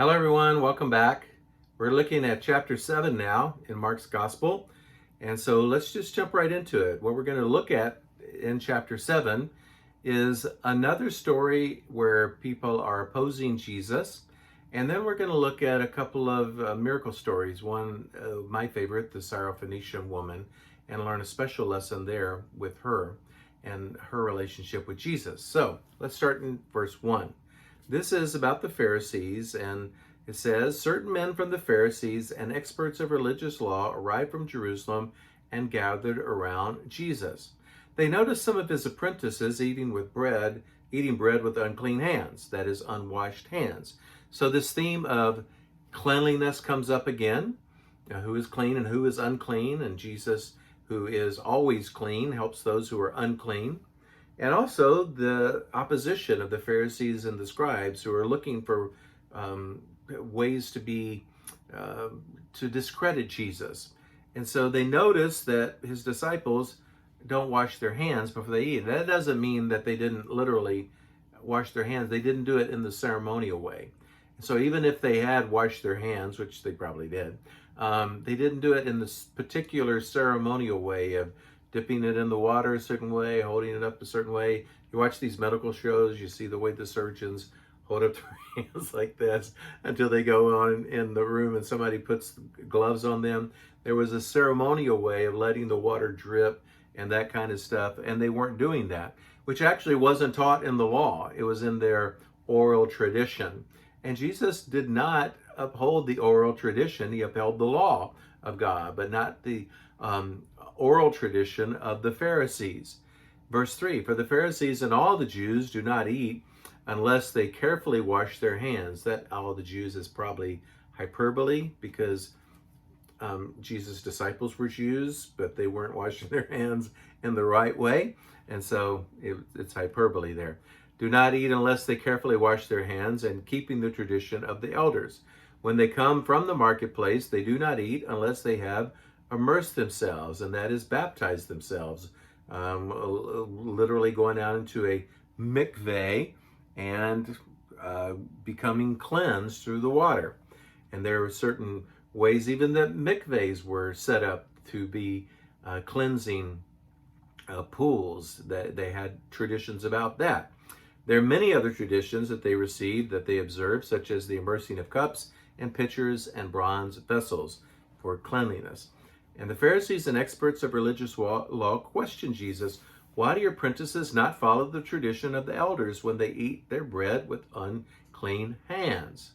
Hello, everyone. Welcome back. We're looking at chapter 7 now in Mark's Gospel. And so let's just jump right into it. What we're going to look at in chapter 7 is another story where people are opposing Jesus. And then we're going to look at a couple of miracle stories. One, my favorite, the Syrophoenician woman, and learn a special lesson there with her and her relationship with Jesus. So let's start in verse 1. This is about the Pharisees, and it says, certain men from the Pharisees and experts of religious law arrived from Jerusalem and gathered around Jesus. They noticed some of his apprentices eating bread with unclean hands, that is, unwashed hands. So this theme of cleanliness comes up again. Who is clean and who is unclean? And Jesus, who is always clean, helps those who are unclean. And also the opposition of the Pharisees and the scribes, who are looking for ways to discredit Jesus. And so they notice that his disciples don't wash their hands before they eat. That doesn't mean that they didn't literally wash their hands. They didn't do it in the ceremonial way. So even if they had washed their hands, which they probably did, they didn't do it in this particular ceremonial way of dipping it in the water a certain way, holding it up a certain way. You watch these medical shows, you see the way the surgeons hold up their hands like this until they go on in the room and somebody puts gloves on them. There was a ceremonial way of letting the water drip and that kind of stuff, and they weren't doing that, which actually wasn't taught in the law. It was in their oral tradition. And Jesus did not uphold the oral tradition. He upheld the law of God, but not the oral tradition of the Pharisees. Verse 3, for the Pharisees and all the Jews do not eat unless they carefully wash their hands. That all the Jews is probably hyperbole, because Jesus' disciples were Jews, but they weren't washing their hands in the right way. And so it's hyperbole there. Do not eat unless they carefully wash their hands, and keeping the tradition of the elders. When they come from the marketplace, they do not eat unless they have immersed themselves, and that is baptized themselves, literally going out into a mikveh and becoming cleansed through the water. And there are certain ways even that mikvehs were set up to be cleansing pools. That they had traditions about that. There are many other traditions that they received, that they observed, such as the immersing of cups and pitchers and bronze vessels for cleanliness. And the Pharisees and experts of religious law questioned Jesus, why do your apprentices not follow the tradition of the elders when they eat their bread with unclean hands?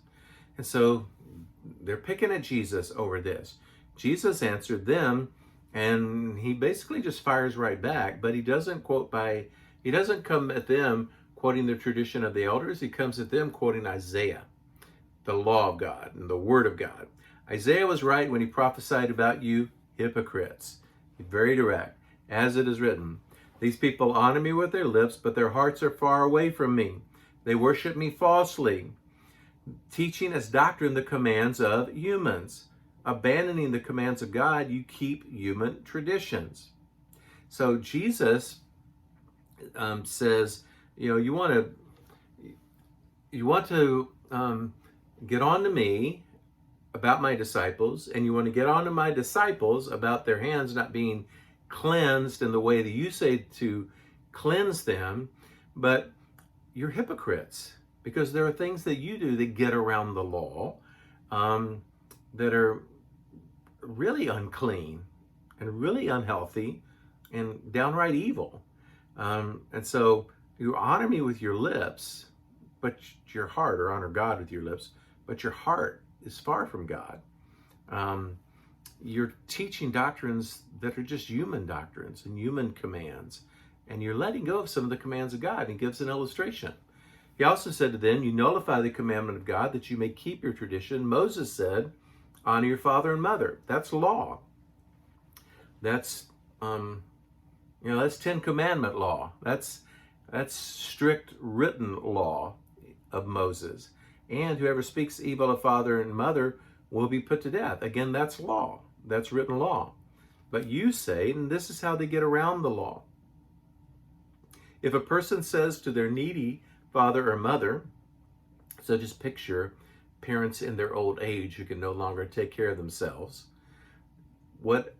And so they're picking at Jesus over this. Jesus answered them, and he basically just fires right back, but he doesn't come at them quoting the tradition of the elders. He comes at them quoting Isaiah, the law of God and the word of God. Isaiah was right when he prophesied about you hypocrites. Very direct. As it is written, these people honor me with their lips, but their hearts are far away from me. They worship me falsely, teaching as doctrine the commands of humans. Abandoning the commands of God, you keep human traditions. So Jesus says, you want to get on to me about my disciples, and you want to get on to my disciples about their hands not being cleansed in the way that you say to cleanse them, but you're hypocrites, because there are things that you do that get around the law that are really unclean and really unhealthy and downright evil. And so you honor me with your lips, but your heart, or honor God with your lips, but your heart is far from God. You're teaching doctrines that are just human doctrines and human commands, and you're letting go of some of the commands of God. And he gives an illustration. He also said to them, you nullify the commandment of God that you may keep your tradition. Moses said, honor your father and mother. That's law. That's that's 10 commandment law. That's strict written law of Moses. And whoever speaks evil of father and mother will be put to death. Again, that's law. That's written law. But you say, and this is how they get around the law. If a person says to their needy father or mother, so just picture parents in their old age who can no longer take care of themselves.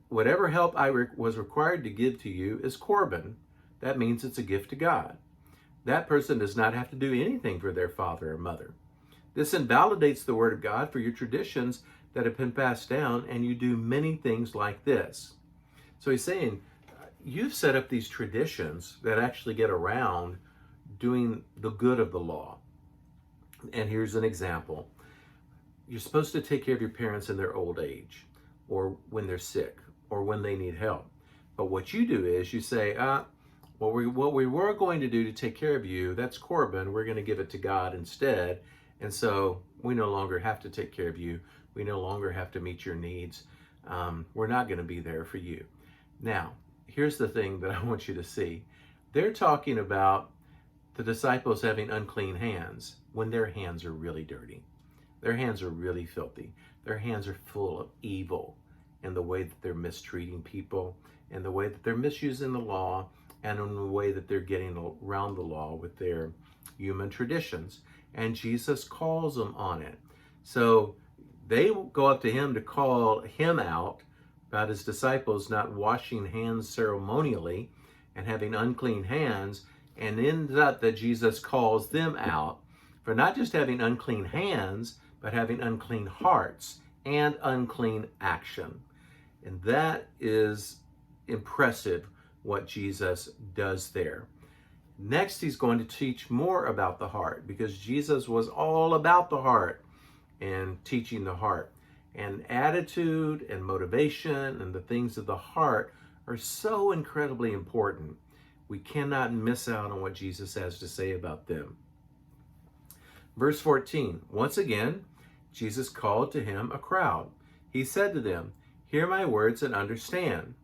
Whatever help I was required to give to you is Corban. That means it's a gift to God. That person does not have to do anything for their father or mother. This invalidates the word of God for your traditions that have been passed down, and you do many things like this. So he's saying, you've set up these traditions that actually get around doing the good of the law. And here's an example. You're supposed to take care of your parents in their old age, or when they're sick, or when they need help. But what you do is you say, what we were going to do to take care of you, that's Corban. We're going to give it to God instead. And so we no longer have to take care of you. We no longer have to meet your needs. We're not going to be there for you. Now, here's the thing that I want you to see. They're talking about the disciples having unclean hands when their hands are really dirty. Their hands are really filthy. Their hands are full of evil in the way that they're mistreating people, in the way that they're misusing the law, and in the way that they're getting around the law with their human traditions. And Jesus calls them on it. So they go up to him to call him out about his disciples not washing hands ceremonially and having unclean hands, and ends up that Jesus calls them out for not just having unclean hands, but having unclean hearts and unclean action. And that is impressive what Jesus does there. Next, he's going to teach more about the heart, because Jesus was all about the heart and teaching the heart. And attitude and motivation and the things of the heart are so incredibly important. We cannot miss out on what Jesus has to say about them. Verse 14, once again, Jesus called to him a crowd. He said to them, "Hear my words and understand.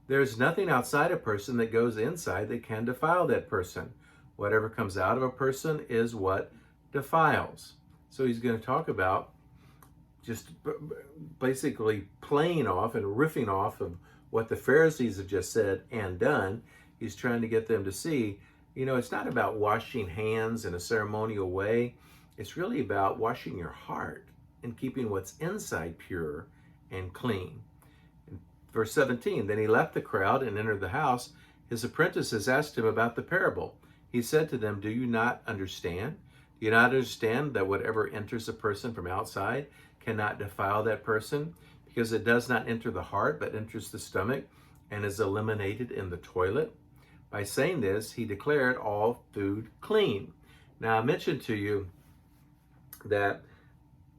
There is nothing outside a person that goes inside that can defile that person. Whatever comes out of a person is what defiles." So he's going to talk about just basically playing off and riffing off of what the Pharisees have just said and done. He's trying to get them to see, it's not about washing hands in a ceremonial way. It's really about washing your heart and keeping what's inside pure and clean. In verse 17, then he left the crowd and entered the house. His apprentices asked him about the parable. He said to them, "Do you not understand? Do you not understand that whatever enters a person from outside cannot defile that person, because it does not enter the heart, but enters the stomach and is eliminated in the toilet?" By saying this, he declared all food clean. Now, I mentioned to you that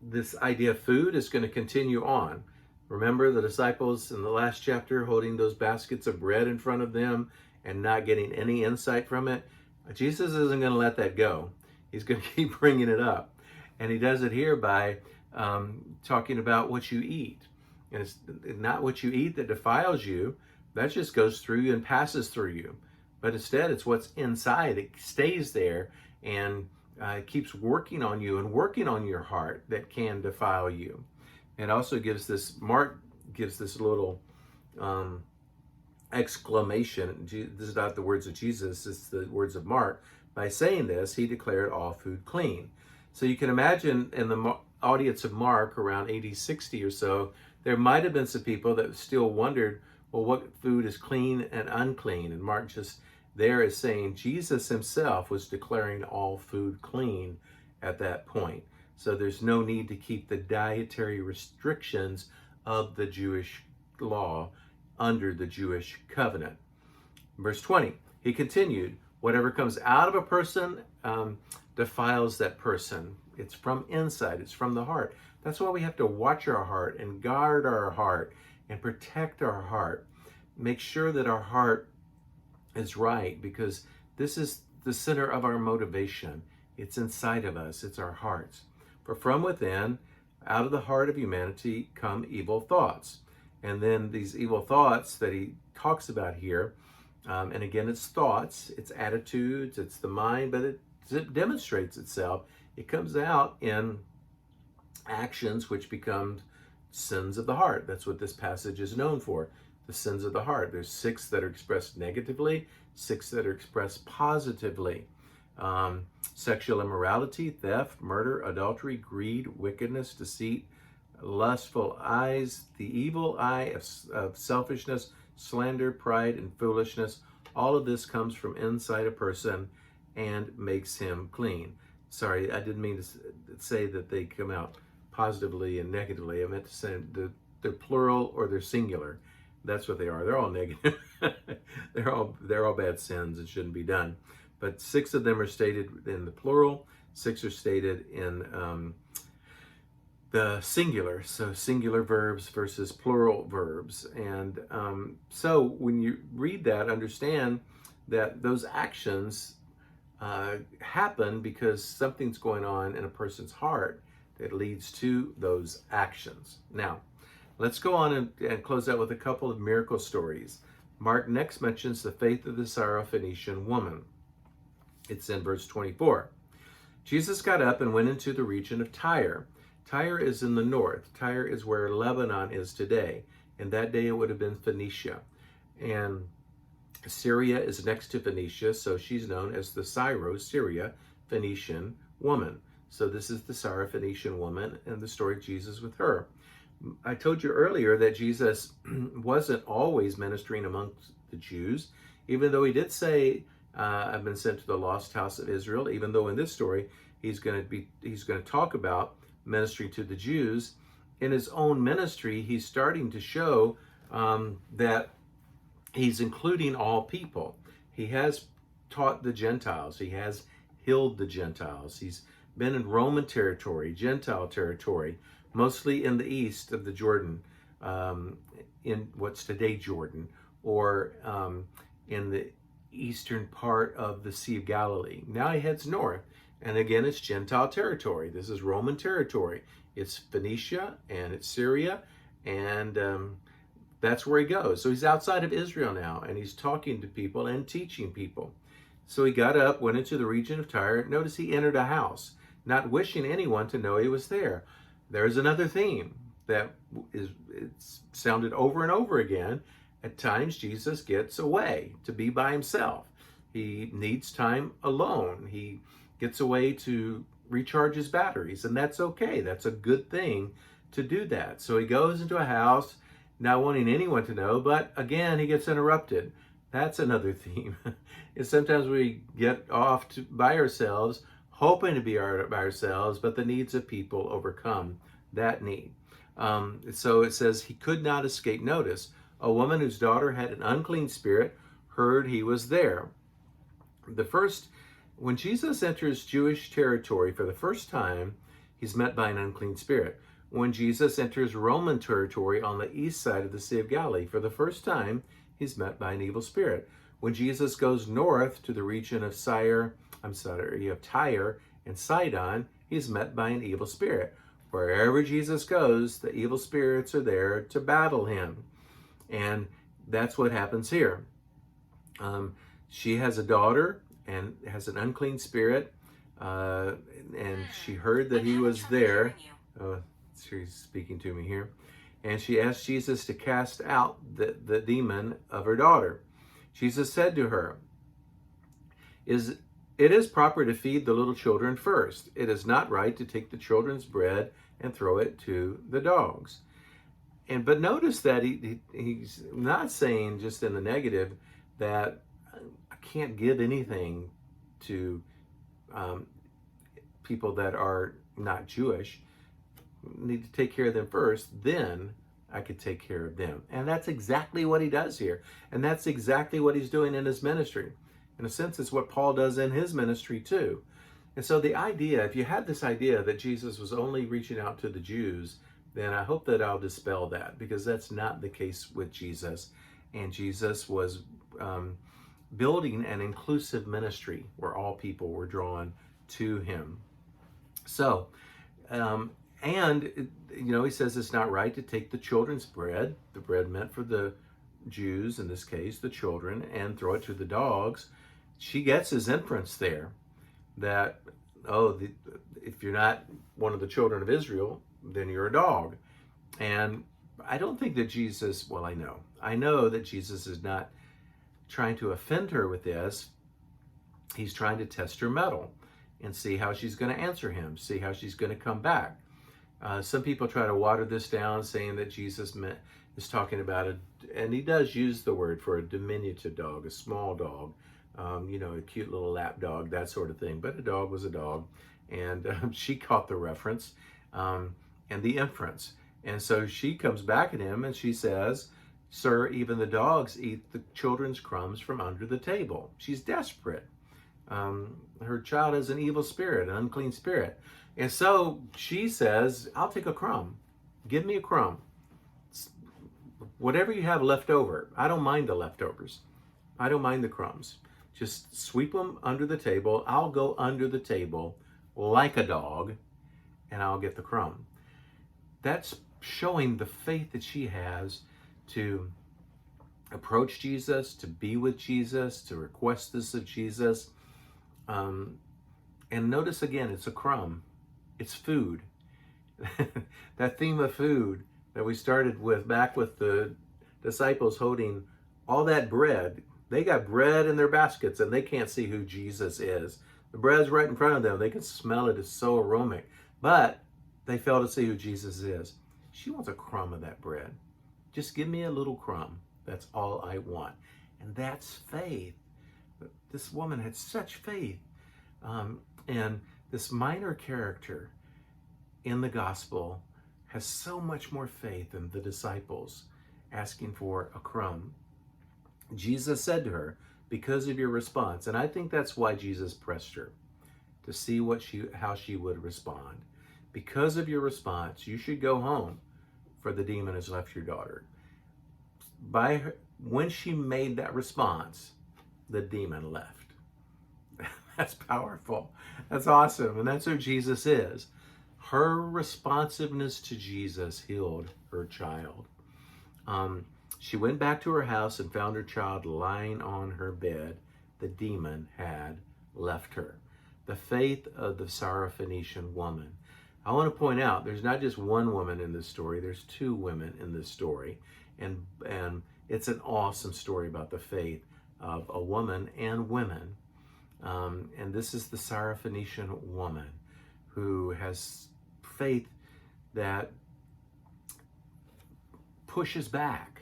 this idea of food is going to continue on. Remember the disciples in the last chapter holding those baskets of bread in front of them and not getting any insight from it? Jesus isn't going to let that go. He's going to keep bringing it up. And he does it here by talking about what you eat. And it's not what you eat that defiles you. That just goes through you and passes through you. But instead, it's what's inside. It stays there and keeps working on you and working on your heart that can defile you. And also Mark gives this little exclamation. This is not the words of Jesus, it's the words of Mark. By saying this, he declared all food clean. So you can imagine in the audience of Mark around AD 60 or so, there might have been some people that still wondered, well, what food is clean and unclean? And Mark just there is saying Jesus himself was declaring all food clean at that point. So there's no need to keep the dietary restrictions of the Jewish law under the Jewish covenant. Verse 20, he continued, whatever comes out of a person defiles that person. It's from inside, it's from the heart. That's why we have to watch our heart and guard our heart and protect our heart. Make sure that our heart is right, because this is the center of our motivation. It's inside of us, it's our hearts. For from within, out of the heart of humanity, come evil thoughts. And then these evil thoughts that he talks about here, and again, it's thoughts, it's attitudes, it's the mind, but it demonstrates itself. It comes out in actions which become sins of the heart. That's what this passage is known for, the sins of the heart. There's 6 that are expressed negatively, 6 that are expressed positively. sexual immorality, theft, murder, adultery, greed, wickedness, deceit, lustful eyes, the evil eye of selfishness, slander, pride, and foolishness. All of this comes from inside a person and makes him clean. Sorry, I didn't mean to say that they come out positively and negatively. I meant to say they're plural or they're singular. That's what they are. They're all negative. they're all bad sins and shouldn't be done. But 6 of them are stated in the plural. 6 are stated in the singular. So singular verbs versus plural verbs. And so when you read that, understand that those actions happen because something's going on in a person's heart that leads to those actions. Now, let's go on and close out with a couple of miracle stories. Mark next mentions the faith of the Syrophoenician woman. It's in verse 24. Jesus got up and went into the region of Tyre. Tyre is in the north. Tyre is where Lebanon is today. In that day, it would have been Phoenicia. And Syria is next to Phoenicia, so she's known as the Syro-Syria Phoenician woman. So this is the Syrophoenician woman and the story of Jesus with her. I told you earlier that Jesus wasn't always ministering amongst the Jews, even though he did say, I've been sent to the lost house of Israel, even though in this story he's going to talk about ministry to the Jews. In his own ministry, he's starting to show that he's including all people. He has taught the Gentiles. He has healed the Gentiles. He's been in Roman territory, Gentile territory, mostly in the east of the Jordan, in what's today Jordan, or in the eastern part of the Sea of Galilee. Now he heads north, and again, it's Gentile territory. This is Roman territory. It's Phoenicia, and it's Syria, and that's where he goes. So he's outside of Israel now, and he's talking to people and teaching people. So he got up, went into the region of Tyre. Notice he entered a house, not wishing anyone to know he was there. There's another theme that it's sounded over and over again. At times, Jesus gets away to be by himself. He needs time alone. He gets away to recharge his batteries, and that's okay. That's a good thing to do that. So he goes into a house, not wanting anyone to know, but again, he gets interrupted. That's another theme. Is sometimes we get off by ourselves, hoping to be by ourselves, but the needs of people overcome that need. So it says he could not escape notice. A woman whose daughter had an unclean spirit heard he was there. When Jesus enters Jewish territory for the first time, he's met by an unclean spirit. When Jesus enters Roman territory on the east side of the Sea of Galilee for the first time, he's met by an evil spirit. When Jesus goes north to the region of Tyre and Sidon, he's met by an evil spirit. Wherever Jesus goes, the evil spirits are there to battle him. And that's what happens here. She has a daughter and has an unclean spirit, and she heard that he was there. She's speaking to me here. And she asked Jesus to cast out the demon of her daughter. Jesus said to her, It is proper to feed the little children first. It is not right to take the children's bread and throw it to the dogs. But notice that he's not saying just in the negative that I can't give anything to people that are not Jewish. Need to take care of them first, then I could take care of them. And that's exactly what he does here. And that's exactly what he's doing in his ministry. In a sense, it's what Paul does in his ministry too. And so the idea, if you had this idea that Jesus was only reaching out to the Jews, then I hope that I'll dispel that, because that's not the case with Jesus. And Jesus was building an inclusive ministry where all people were drawn to him. So, he says it's not right to take the children's bread, the bread meant for the Jews, in this case, the children, and throw it to the dogs. She gets his inference there that, if you're not one of the children of Israel, then you're a dog. And I don't think that Jesus, I know that Jesus is not trying to offend her with this, He's trying to test her mettle and see how she's going to answer him, see how she's going to come back. Some people try to water this down, saying that Jesus is talking about and he does use the word for a diminutive dog, a small dog, a cute little lap dog, that sort of thing. But a dog was a dog, and she caught the reference and the inference. And so she comes back at him and she says, "Sir, even the dogs eat the children's crumbs from under the table." She's desperate. Her child has an evil spirit, an unclean spirit. And so she says, "I'll take a crumb. Give me a crumb. Whatever you have left over. I don't mind the leftovers. I don't mind the crumbs. Just sweep them under the table. I'll go under the table like a dog, and I'll get the crumb." That's showing the faith that she has to approach Jesus, to be with Jesus, to request this of Jesus. And notice again, it's a crumb. It's food. That theme of food that we started with back with the disciples holding all that bread. They got bread in their baskets and they can't see who Jesus is. The bread's right in front of them. They can smell it. It's so aromatic. But they fail to see who Jesus is. She wants a crumb of that bread. Just give me a little crumb. That's all I want. And that's faith. This woman had such faith. And this minor character in the gospel has so much more faith than the disciples asking for a crumb. Jesus said to her, because of your response, and I think that's why Jesus pressed her, to see how she would respond. Because of your response, you should go home, for the demon has left your daughter. When she made that response, the demon left. That's powerful. That's awesome. And that's who Jesus is. Her responsiveness to Jesus healed her child. She went back to her house and found her child lying on her bed. The demon had left her. The faith of the Syrophoenician woman. I want to point out, there's not just one woman in this story. There's two women in this story. And it's an awesome story about the faith of a woman and women. And this is the Syrophoenician woman who has faith that pushes back,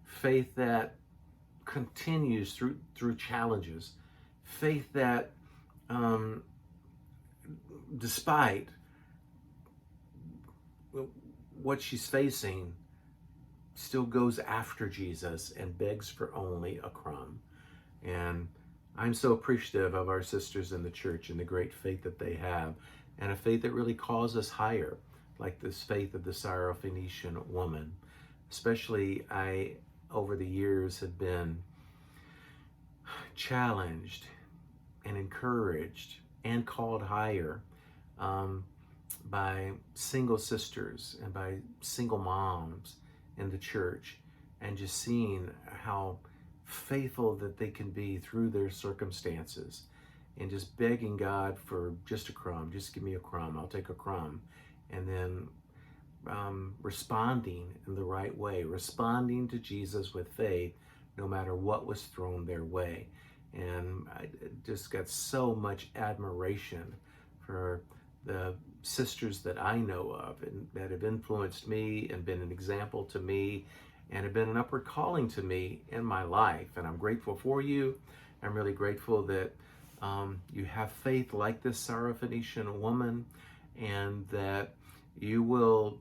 faith that continues through challenges, faith that despite what she's facing, still goes after Jesus and begs for only a crumb. And I'm so appreciative of our sisters in the church and the great faith that they have, and a faith that really calls us higher, like this faith of the Syrophoenician woman. Especially, I, over the years, have been challenged and encouraged and called higher by single sisters and by single moms in the church, and just seeing how faithful that they can be through their circumstances, and just begging God for just a crumb. Just give me a crumb. I'll take a crumb. And then responding in the right way, responding to Jesus with faith, no matter what was thrown their way. And I just got so much admiration for the sisters that I know of and that have influenced me and been an example to me and have been an upward calling to me in my life. And I'm grateful for you. I'm really grateful that you have faith like this Syrophoenician woman, and that you will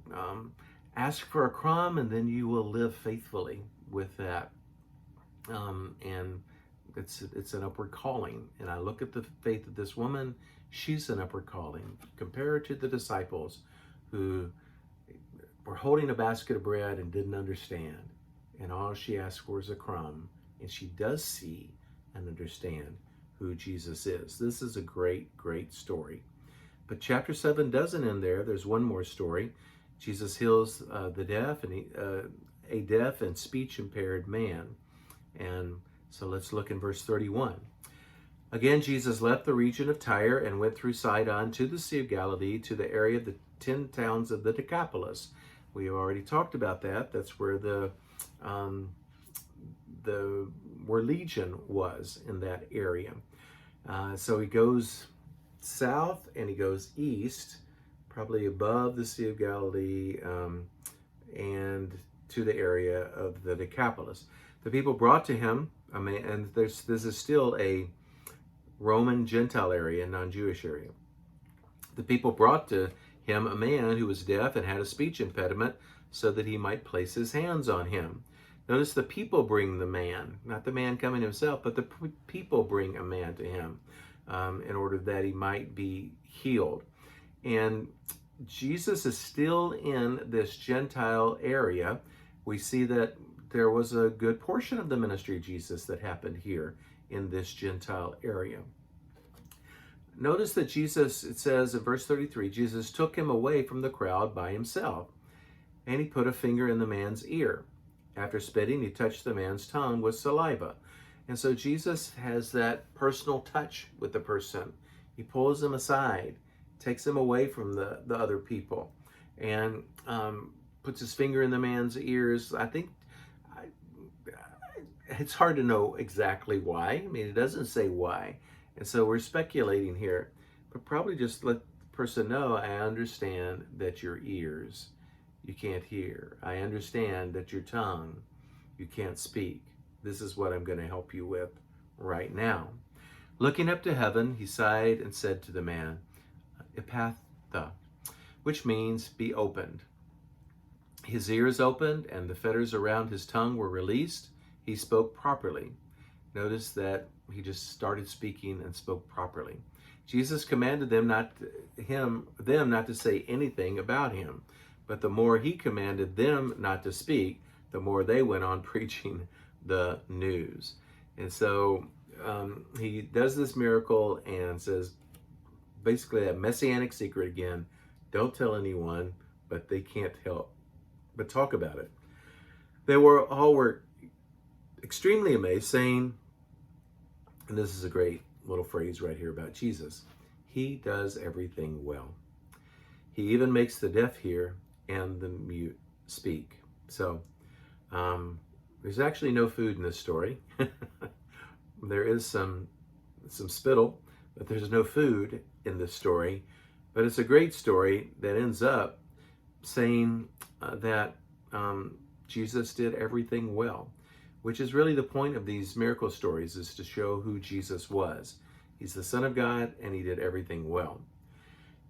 ask for a crumb, and then you will live faithfully with that. And it's an upward calling. And I look at the faith of this woman. She's an upward calling. Compare her to the disciples who were holding a basket of bread and didn't understand. And all she asked for is a crumb. And she does see and understand who Jesus is. This is a great, great story. But chapter 7 doesn't end there. There's one more story. Jesus heals the deaf, and a deaf and speech impaired man. And so let's look in verse 31. Again, Jesus left the region of Tyre and went through Sidon to the Sea of Galilee, to the area of the 10 towns of the Decapolis. We already talked about that. That's where where Legion was, in that area. So he goes south and he goes east, probably above the Sea of Galilee, and to the area of the Decapolis. The people brought to him, and this is still a Roman Gentile area, non-Jewish area. The people brought to him a man who was deaf and had a speech impediment so that he might place his hands on him. Notice the people bring the man, not the man coming himself, but the people bring a man to him in order that he might be healed. And Jesus is still in this Gentile area. We see that there was a good portion of the ministry of Jesus that happened here in this Gentile area. Notice that Jesus, it says in verse 33, Jesus took him away from the crowd by himself, and he put a finger in the man's ear. After spitting, he touched the man's tongue with saliva. And so Jesus has that personal touch with the person. He pulls them aside, takes them away from the other people, and puts his finger in the man's ears. I think it's hard to know exactly why. I mean, it doesn't say why. And so we're speculating here, but probably just let the person know, I understand that your ears, you can't hear. I understand that your tongue, you can't speak. This is what I'm going to help you with right now. Looking up to heaven, he sighed and said to the man, Ephphatha, which means be opened. His ears opened and the fetters around his tongue were released. He spoke properly. Notice that he just started speaking and spoke properly. Jesus commanded them not to say anything about him, but the more he commanded them not to speak, the more they went on preaching the news. And so he does this miracle and says, basically that messianic secret again, don't tell anyone, but they can't help but talk about it. They all were extremely amazed, saying, and this is a great little phrase right here about Jesus, he does everything well. He even makes the deaf hear and the mute speak. So there's actually no food in this story. There is some spittle, but there's no food in this story. But it's a great story that ends up saying that Jesus did everything well, which is really the point of these miracle stories, is to show who Jesus was. He's the Son of God, and he did everything well.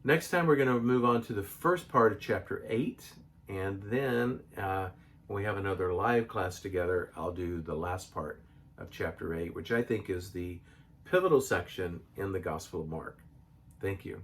Next time, we're going to move on to the first part of chapter 8, and then when we have another live class together, I'll do the last part of chapter 8, which I think is the pivotal section in the Gospel of Mark. Thank you.